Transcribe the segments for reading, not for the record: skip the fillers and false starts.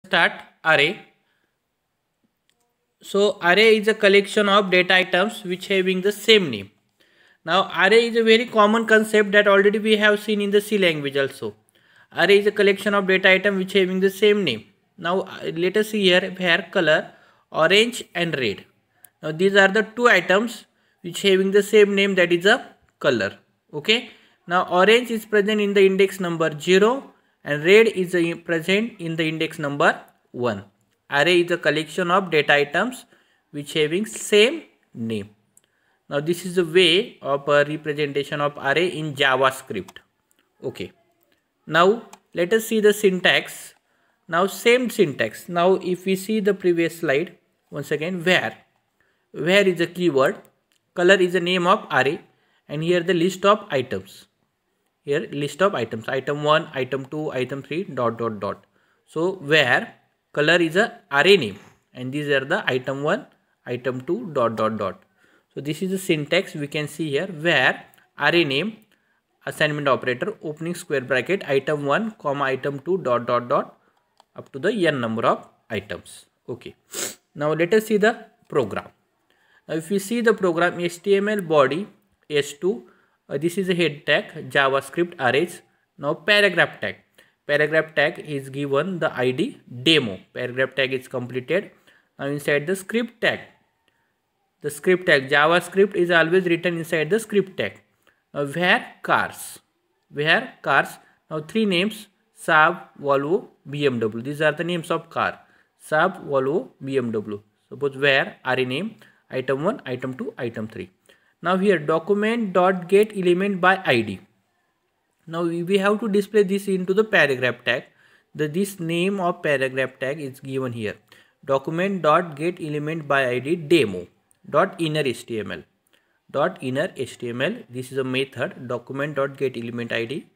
Start array. So array is a collection of data items which having the same name. Now array is a very common concept that already we have seen in the C language also. Array is a collection of data item which having the same name. Now let us see here where color orange and red. Now these are the two items which having the same name, that is a color. Okay. Now orange is present in the index number 0 and red is present in the index number 1. Array is a collection of data items which having same name. Now this is the way of a representation of array in JavaScript. Okay. Now let us see the syntax. Now same syntax. Now if we see the previous slide, once again, where is a keyword, color is the name of array, and here the list of items. Here list of items, item 1, item 2, item 3, dot dot dot. So where color is a array name, and these are the item 1, item 2, dot dot dot. So this is the syntax we can see here, where array name, assignment operator, opening square bracket, item 1 comma item 2 dot dot dot up to the n number of items. Okay. Now let us see the program. Now if we see the program, HTML body s2, this is a head tag, JavaScript arrays. Now paragraph tag. Paragraph tag is given the ID demo. Paragraph tag is completed. Now inside the script tag. The script tag, JavaScript is always written inside the script tag. Now where cars. Where cars. Now three names, Saab, Volvo, BMW. These are the names of car. Saab, Volvo, BMW. Suppose where array name, item 1, item 2, item 3. Now here document.get element by ID. Now we have to display this into the paragraph tag. This name of paragraph tag is given here. Document.get element by ID demo dot inner HTML. Dot inner HTML. This is a method. Document.get element ID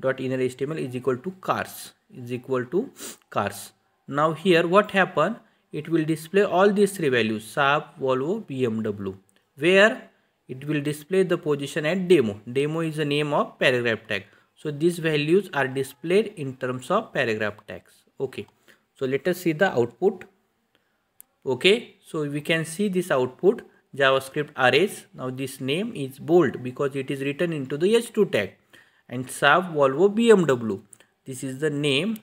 dot inner HTML is equal to cars. Is equal to cars. Now here what happen? It will display all these three values, Saab, Volvo, BMW, where it will display the position at demo. Demo is the name of paragraph tag. So these values are displayed in terms of paragraph tags. Okay. So let us see the output. Okay. So we can see this output, JavaScript arrays. Now this name is bold because it is written into the h2 tag. And Saab, Volvo, BMW. This is the name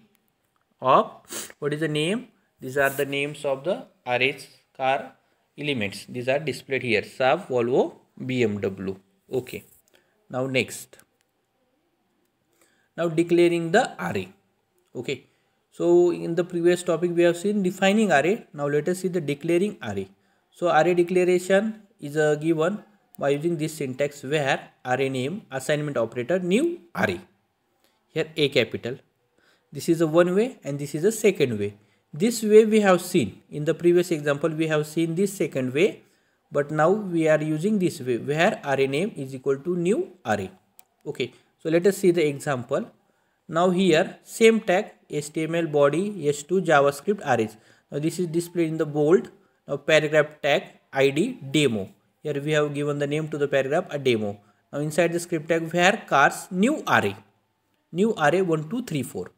of, what is the name? These are the names of the arrays car elements. These are displayed here. Saab, Volvo, BMW. Okay. Now next. Now declaring the array. Okay. So in the previous topic we have seen defining array. Now let us see the declaring array. So array declaration is given by using this syntax, where array name, assignment operator, new array. Here A capital. This is a one way and this is a second way. This way we have seen in the previous example, we have seen this second way, but now we are using this way, where array name is equal to new array. Okay. So let us see the example. Now here same tag, HTML body s2 JavaScript arrays. Now this is displayed in the bold. Now paragraph tag ID demo. Here we have given the name to the paragraph, a demo. Now inside the script tag, where cars, new array. New array 1, 2, 3, 4.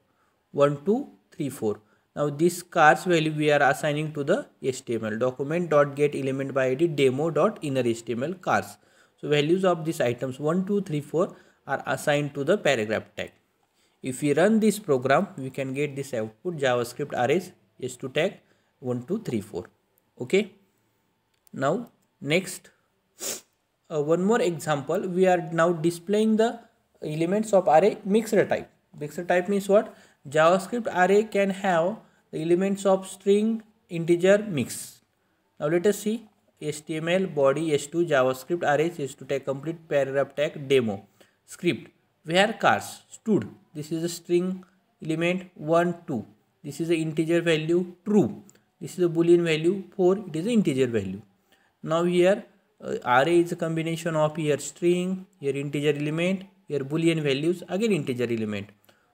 1, 2, 3, 4. Now this cars value we are assigning to the HTML. Document.get element by ID demo dot inner HTML cars. So values of these items 1, 2, 3, 4 are assigned to the paragraph tag. If we run this program, we can get this output, JavaScript arrays s2 tag 1, 2, 3, 4. Okay. Now next, one more example. We are now displaying the elements of array mixed type. Mixed type means what? JavaScript array can have the elements of string, integer, mix. Now let us see HTML body s2 JavaScript arrays s2 tag complete paragraph tag demo script, where cars stood. This is a string element 1, 2. This is the integer value true. This is a boolean value 4. It is an integer value. Now here array is a combination of here string, here integer element, here boolean values, again integer element.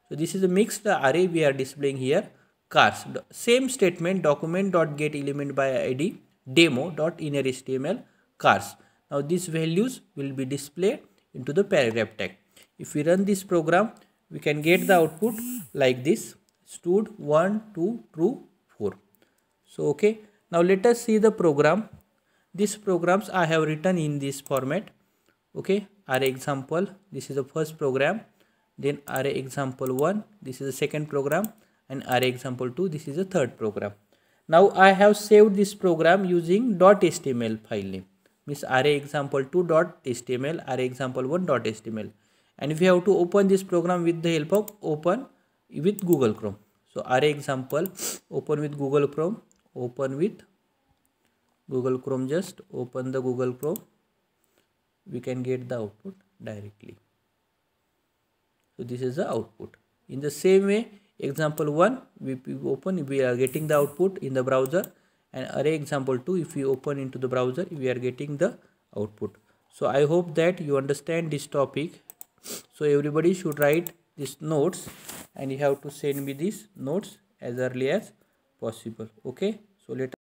So this is a mixed array we are displaying here, cars. Same statement, document.get element by ID demo dot inner HTML cars. Now these values will be displayed into the paragraph tag. If we run this program, we can get the output like this. Stud 1, 2, true, 4. So okay, now let us see the program. These programs I have written in this format. Okay, array example, this is the first program, then array example 1, this is the second program, and array example 2, this is the third program. Now I have saved this program using .html file name, means array example 2.html, array example 1.html, and if you have to open this program with the help of open with Google Chrome. So array example, open with Google Chrome, open with Google Chrome, just open the Google Chrome, we can get the output directly. So this is the output. In the same way, example 1, we open, we are getting the output in the browser, and array example 2, if we open into the browser, we are getting the output. So I hope that you understand this topic. So everybody should write these notes, and you have to send me these notes as early as possible. Okay, so let